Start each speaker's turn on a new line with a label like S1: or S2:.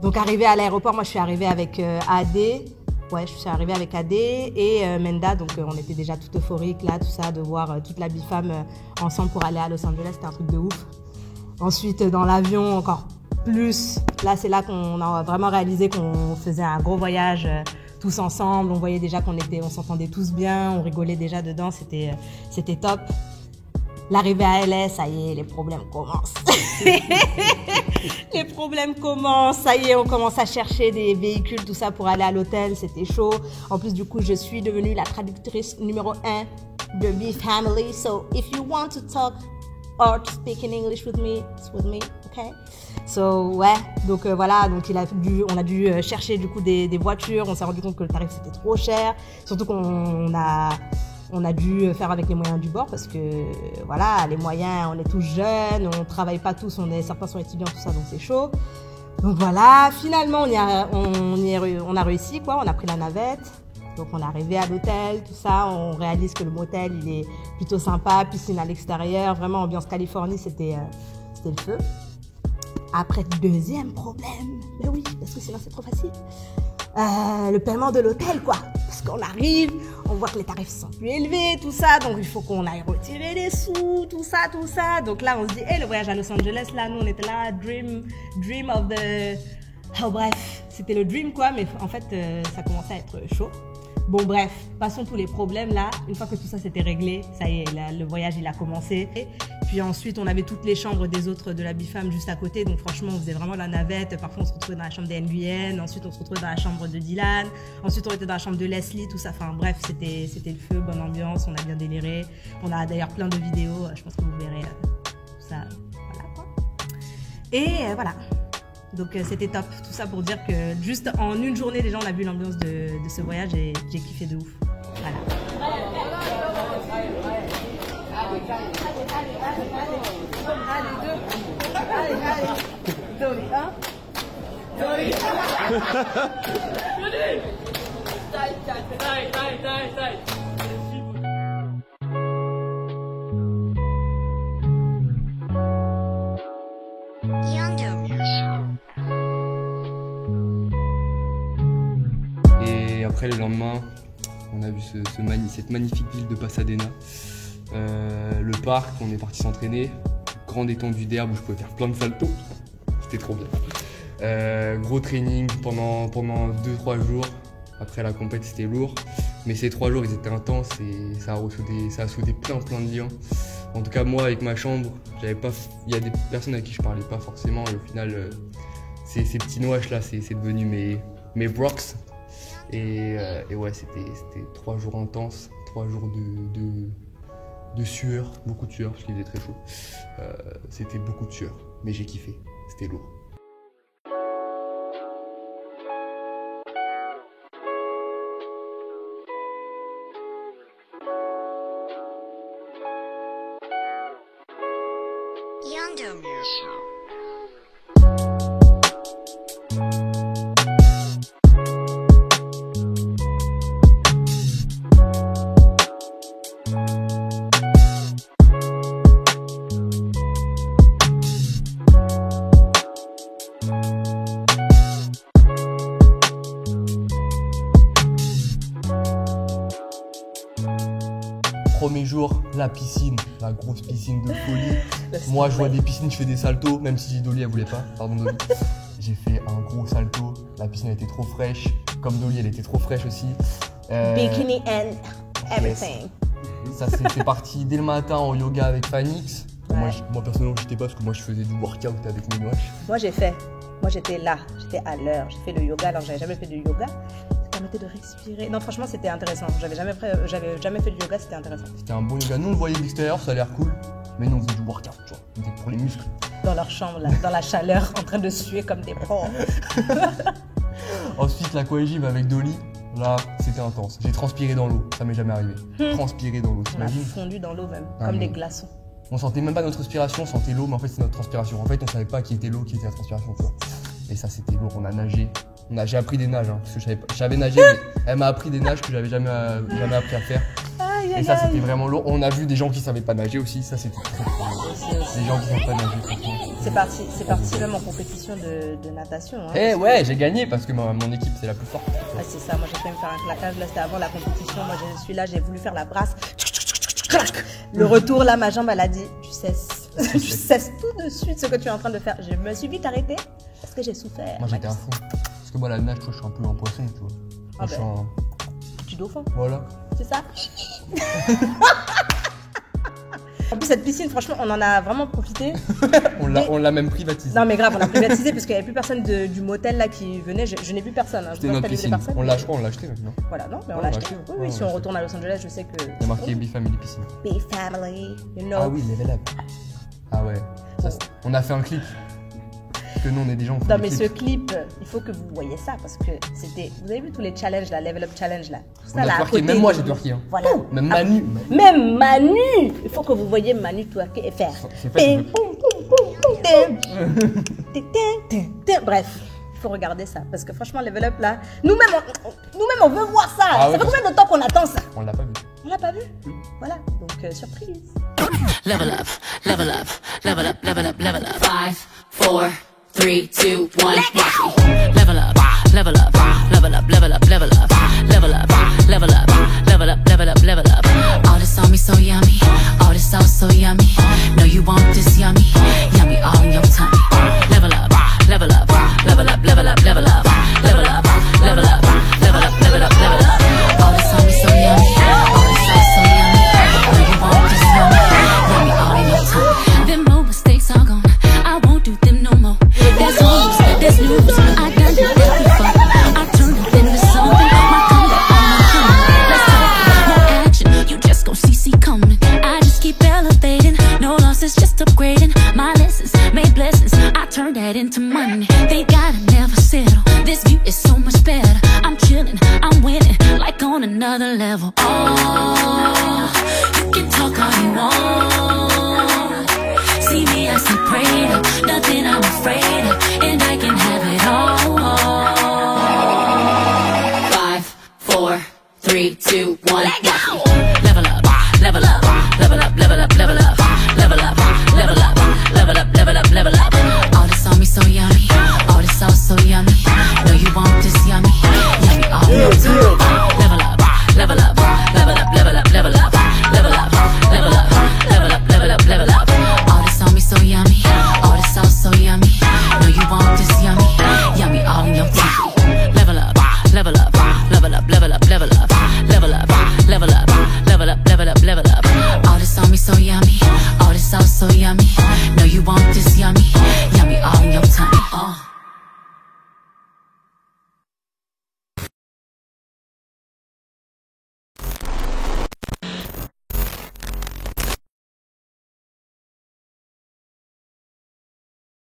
S1: Donc arrivé à l'aéroport, moi je suis arrivée avec AD. Ouais, je suis arrivée avec AD et Menda, donc on était déjà tout euphorique là, tout ça, de voir toute la bifam ensemble pour aller à Los Angeles, c'était un truc de ouf. Ensuite, dans l'avion, encore plus, là c'est là qu'on a vraiment réalisé qu'on faisait un gros voyage tous ensemble, on voyait déjà on s'entendait tous bien, on rigolait déjà dedans, c'était top. L'arrivée à LA, ça y est, les problèmes commencent. Les problèmes commencent, ça y est, on commence à chercher des véhicules, tout ça pour aller à l'hôtel, c'était chaud. En plus, du coup, je suis devenue la traductrice numéro 1 de B-Family. So, if you want to talk or to speak in English with me, it's with me, okay? So, ouais, donc voilà, donc on a dû chercher du coup des voitures, on s'est rendu compte que le tarif c'était trop cher, surtout qu'on a dû faire avec les moyens du bord parce que voilà, les moyens, on est tous jeunes, on travaille pas tous, certains sont étudiants, tout ça, donc c'est chaud. Donc voilà, finalement on a réussi quoi, on a pris la navette, donc on est arrivé à l'hôtel, tout ça, on réalise que le motel il est plutôt sympa, piscine à l'extérieur, vraiment ambiance Californie, c'était le feu. Après, deuxième problème, ben oui, parce que sinon c'est trop facile. Le paiement de l'hôtel quoi, parce qu'on arrive, on voit que les tarifs sont plus élevés, tout ça, donc il faut qu'on aille retirer les sous, tout ça, donc là on se dit, le voyage à Los Angeles, là nous on était là, dream of the, oh bref, c'était le dream quoi, mais en fait ça commençait à être chaud. Bon bref, passons tous les problèmes là, une fois que tout ça s'était réglé, ça y est, là, le voyage il a commencé. Puis ensuite, on avait toutes les chambres des autres de la bifam juste à côté. Donc franchement, on faisait vraiment la navette. Parfois, on se retrouvait dans la chambre d'Nguyen. Ensuite, on se retrouvait dans la chambre de Dylan. Ensuite, on était dans la chambre de Leslie, tout ça. Enfin bref, c'était le feu, bonne ambiance. On a bien déliré. On a d'ailleurs plein de vidéos. Je pense que vous verrez tout ça. Voilà quoi. Et voilà. Donc c'était top. Tout ça pour dire que juste en une journée, déjà, on a vu l'ambiance de ce voyage et j'ai kiffé de ouf. Voilà.
S2: Et après le lendemain, on a vu cette magnifique ville de Pasadena. Le parc, on est parti s'entraîner, grande étendue d'herbe où je pouvais faire plein de saltos, c'était trop bien. Gros training pendant 2-3 jours, après la compète c'était lourd, mais ces 3 jours ils étaient intenses et ça a soudé plein de liens. En tout cas moi avec ma chambre, il y a des personnes à qui je parlais pas forcément et au final ces petits noaches là c'est devenu mes brocs. Et ouais, c'était 3 jours intenses, 3 jours de sueur, beaucoup de sueur parce qu'il faisait très chaud. C'était beaucoup de sueur, mais j'ai kiffé, c'était lourd. Premier jour, la piscine, la grosse piscine de folie. Moi, je vois des piscines, je fais des saltos, même si Dolly, elle voulait pas. Pardon, Dolly. J'ai fait un gros salto. La piscine, elle était trop fraîche. Comme Dolly, elle était trop fraîche aussi.
S1: Bikini and everything.
S2: Yes. Ça, c'est parti dès le matin en yoga avec Fanix.
S1: Ouais.
S2: Moi, personnellement, j'étais pas parce que moi, je faisais du workout avec mes noix.
S1: Moi, j'étais là, j'étais à l'heure. J'ai fait le yoga, alors j'avais jamais fait de yoga. Permettait de respirer. Non, franchement, c'était intéressant. J'avais jamais fait de yoga, c'était intéressant.
S2: C'était un bon yoga. Nous, on le voyait de l'extérieur, ça a l'air cool. Mais nous, on faisait du workout, tu vois. On était pour les muscles.
S1: Dans leur chambre, là, dans la chaleur, en train de suer comme des porcs.
S2: Ensuite, l'aquagym avec Dolly. Là, c'était intense. J'ai transpiré dans l'eau. Ça m'est jamais arrivé. Transpiré dans l'eau,
S1: On a
S2: t'imagines?
S1: fondu dans l'eau même, comme des glaçons.
S2: On sentait même pas notre respiration, on sentait l'eau, mais en fait, c'est notre transpiration. En fait, on savait pas qui était l'eau, qui était la transpiration, tu vois. Et ça, c'était lourd. On a nagé. J'ai appris des nages, hein, parce que je savais nager, mais elle m'a appris des nages que j'avais jamais appris à faire.
S1: Aïe,
S2: Et ça, c'était vraiment lourd. On a vu des gens qui savaient pas nager aussi. Ça, c'était très des gens qui savent pas nager, franchement.
S1: C'est parti même en compétition de natation. Hein,
S2: Eh ouais, j'ai gagné parce que mon équipe, c'est la plus forte.
S1: Ah, c'est ça, moi j'ai failli me faire un claquage. Là, c'était avant la compétition. Moi, je suis là, j'ai voulu faire la brasse. Le retour, là, ma jambe, elle a dit, tu cesses. Tu cesses tout de suite ce que tu es en train de faire. Je me suis vite arrêtée parce que j'ai souffert.
S2: Moi, j'étais à fond. Parce que moi, la nage, je suis un peu un poisson, tu vois.
S1: Ah ben, tu dauphin.
S2: Voilà.
S1: C'est ça. En plus, cette piscine, franchement, on en a vraiment profité.
S2: On l'a même privatisée.
S1: Non, mais grave, on l'a privatisée parce qu'il n'y avait plus personne du motel là qui venait. Je n'ai vu personne. Hein.
S2: C'était notre piscine. On l'a acheté maintenant.
S1: Voilà, non, mais on l'a acheté. Oui, si on retourne à Los Angeles, je sais que.
S2: Il y a marqué B-Family Piscine.
S1: B-Family, you know.
S2: Ah oui, Level Up. Ah ouais. Ça, on a fait un clip. Que nous, on est des gens.
S1: Non, mais ce clip, il faut que vous voyez ça parce que c'était. Vous avez vu tous les challenges là, Level Up Challenge là.
S2: Tout ça là. À côté, même moi, j'ai twerké. Hein.
S1: Voilà.
S2: Même Manu.
S1: Même Manu. Il faut que vous voyez Manu twerker et faire. Bref. Il faut regarder ça parce que franchement, Level Up là, nous-mêmes on veut voir ça.
S2: Ah,
S1: ça fait combien de temps qu'on attend ça?
S2: On l'a pas vu.
S1: On l'a pas vu. Voilà, donc surprise.
S3: Level up, level up, level up, level up, level up. 5, 4, 3, 2, 1. Level up, level up, level up, level up, level up, level up, level up, level up, level up, level up. All this on me so yummy, all this sauce so yummy. No, you want this yummy, yummy all in your tummy. Level up, level up, level up, level up, level up, level up, level up, level up, level up, level up. All this on me so yummy, all this sauce so yummy. No, you want this yummy, yummy all in your tummy. Them old mistakes are gone, I won't do them no more. There's news, there's news, I done it before. I turned it into something, my comeback on my coming. Let's talk, more action, you just gon' see coming. I just keep elevating, no losses, just upgrading. My lessons made blessings, I turned that into money. They gotta never settle, this view is so much better. I'm chilling, I'm winning, like on another level. Oh, you can talk all you want. See me, I see prayed up, nothing I'm afraid of, and I can have it all. 5, 4, 3, 2, 1. Let go. Level up, level up, level up, level up, level up, level up, level up, level up, level up, level up. All this on me so yummy, all this sauce so yummy. No, you want this yummy, yummy all the time. Level up, level up, level up, level up, level up, level up, level up, level up, level up, level up. All this on me so yummy, all this sauce so yummy. No, you want this yummy, yummy all in your time. Level up, level up, level up, level up, level up, level up, level up, level up, level up, level up. All this on me so yummy, all this sauce so yummy. No, you want this yummy, yummy all in your time.